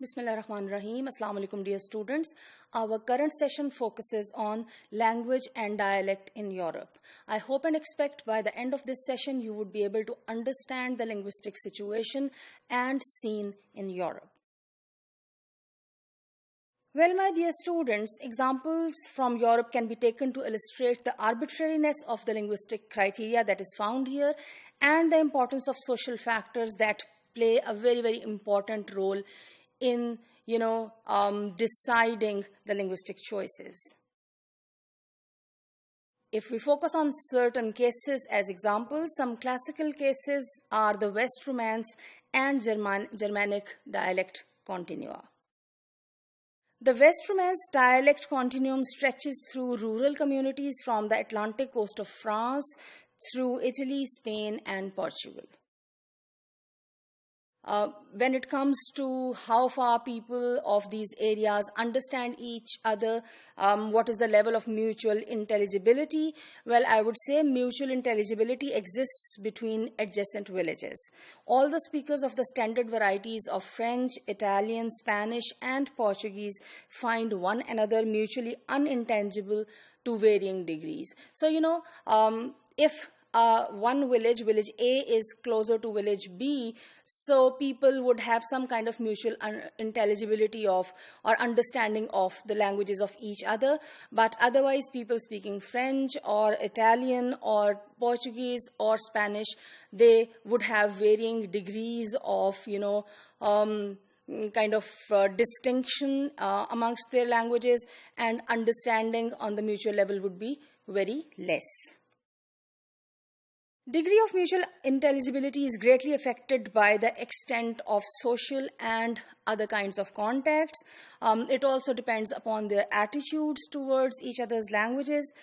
Bismillah Rahman Rahim. Assalamu alaikum, dear students. Our current session focuses on language and dialect in Europe. I hope and expect by the end of this session you would be able to understand the linguistic situation and scene in Europe. Well, my dear students, examples from Europe can be taken to illustrate the arbitrariness of the linguistic criteria that is found here and the importance of social factors that play a very, very important role in, deciding the linguistic choices. If we focus on certain cases as examples, some classical cases are the West Romance and Germanic dialect continua. The West Romance dialect continuum stretches through rural communities from the Atlantic coast of France through Italy, Spain, and Portugal. When it comes to how far people of these areas understand each other, what is the level of mutual intelligibility? Well, I would say mutual intelligibility exists between adjacent villages. All the speakers of the standard varieties of French, Italian, Spanish, and Portuguese find one another mutually unintelligible to varying degrees. So, if one village A, is closer to village B, so people would have some kind of mutual intelligibility of or understanding of the languages of each other. But otherwise, people speaking French or Italian or Portuguese or Spanish, they would have varying degrees of, distinction amongst their languages, and understanding on the mutual level would be very less. Degree of mutual intelligibility is greatly affected by the extent of social and other kinds of contacts. It also depends upon their attitudes towards each other's languages,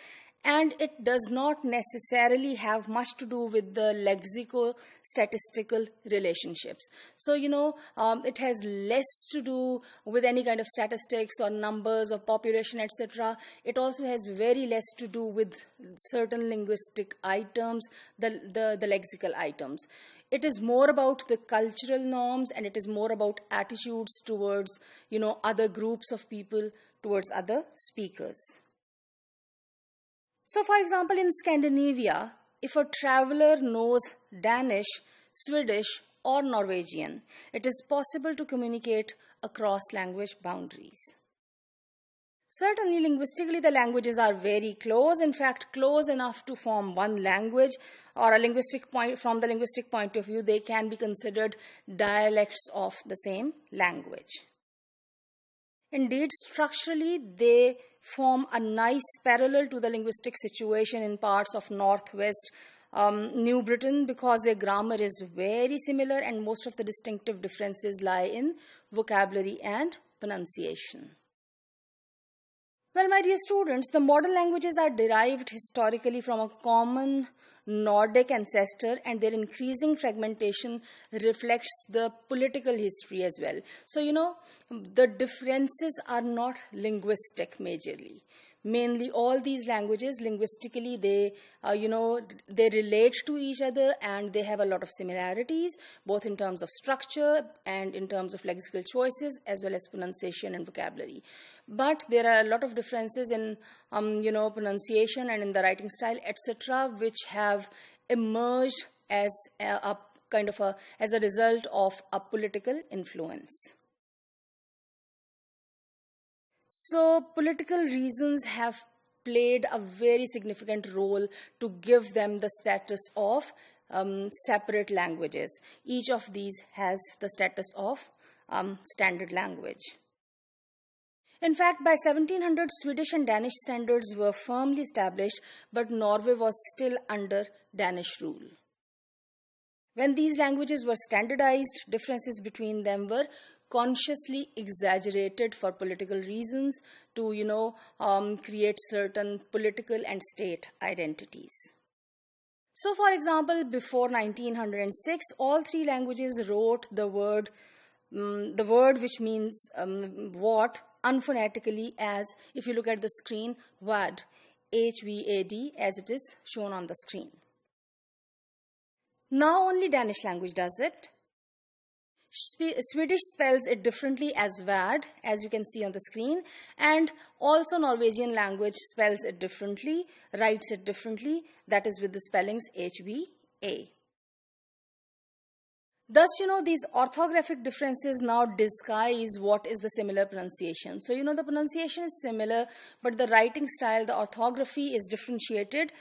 and it does not necessarily have much to do with the lexico-statistical relationships. So, it has less to do with any kind of statistics or numbers of population, etc. It also has very less to do with certain linguistic items, the lexical items. It is more about the cultural norms, and it is more about attitudes towards, other groups of people, towards other speakers. So, for example, in Scandinavia, if a traveler knows Danish, Swedish, or Norwegian, it is possible to communicate across language boundaries. Certainly, linguistically, the languages are very close, in fact, close enough to form one language, or from the linguistic point of view, they can be considered dialects of the same language. Indeed, structurally, they form a nice parallel to the linguistic situation in parts of northwest New Britain, because their grammar is very similar and most of the distinctive differences lie in vocabulary and pronunciation. Well, my dear students, the modern languages are derived historically from a common Nordic ancestor, and their increasing fragmentation reflects the political history as well. So, the differences are not linguistic majorly. Mainly all these languages, linguistically, they relate to each other, and they have a lot of similarities, both in terms of structure and in terms of lexical choices, as well as pronunciation and vocabulary. But there are a lot of differences in, pronunciation and in the writing style, etc., which have emerged as a result of a political influence. So, political reasons have played a very significant role to give them the status of separate languages. Each of these has the status of standard language. In fact, by 1700, Swedish and Danish standards were firmly established, but Norway was still under Danish rule. When these languages were standardized, differences between them were consciously exaggerated for political reasons to, create certain political and state identities. So, for example, before 1906, all three languages wrote the word which means what unphonetically as, if you look at the screen, vad, HVAD, as it is shown on the screen. Now only Danish language does it. Swedish spells it differently as vad, as you can see on the screen, and also Norwegian language spells it differently, writes it differently, that is with the spellings HVA. Thus, these orthographic differences now disguise what is the similar pronunciation. So, the pronunciation is similar, but the writing style, the orthography is differentiated,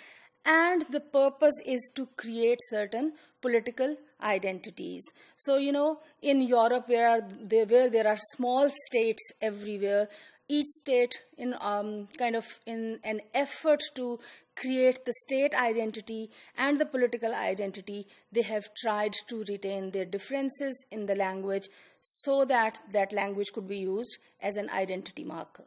and the purpose is to create certain political identities. So, in Europe, where there are small states everywhere, each state in an effort to create the state identity and the political identity, they have tried to retain their differences in the language so that that language could be used as an identity marker.